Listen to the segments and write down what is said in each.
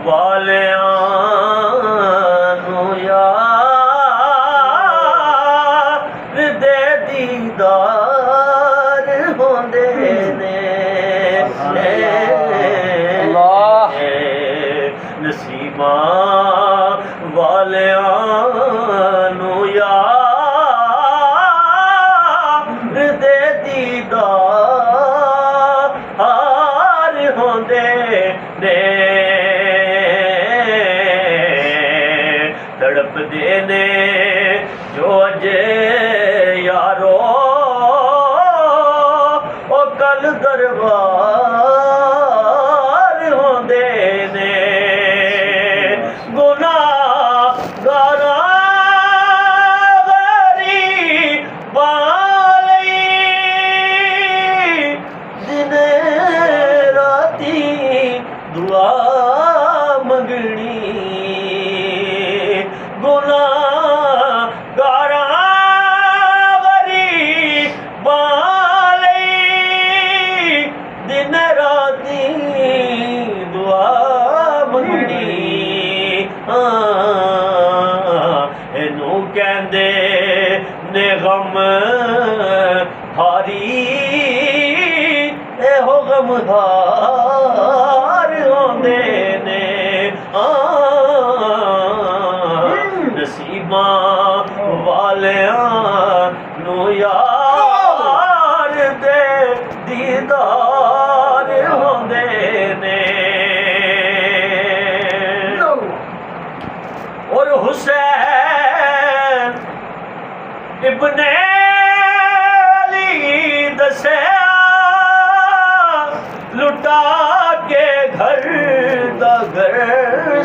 वालियां नू यार दे दीदार होंदे ने नसीबां वालियां नू यार दे दीदार होंदे ने तड़पदे ने जो अजे यारो ओ कल दरबार होंदे ने गुनाहगारां गरीबां दिन राती दुआ मंगनी गुनाहगारां गरीबां दिन राती दुआ मंगनी इनू कहंदे ने गम हारी एहो गम हार होंदे ने नसीबां वालियां नू यार दे दीदार होंदे ने और हुसैन इब्ने अली दस्या लुटा के घर दा घर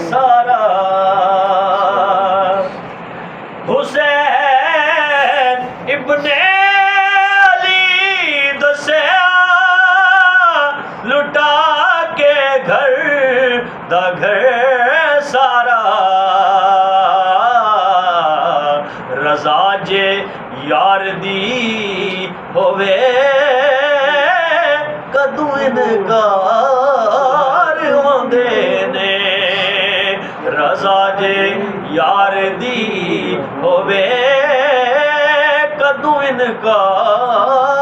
सारा हुसैन इब्ने अली दस्या लुटा के घर दा घर सारा रजा जे यार दी होवे कदू इनकार होंदे ने रजा जे यार दी होवे कदू इनकार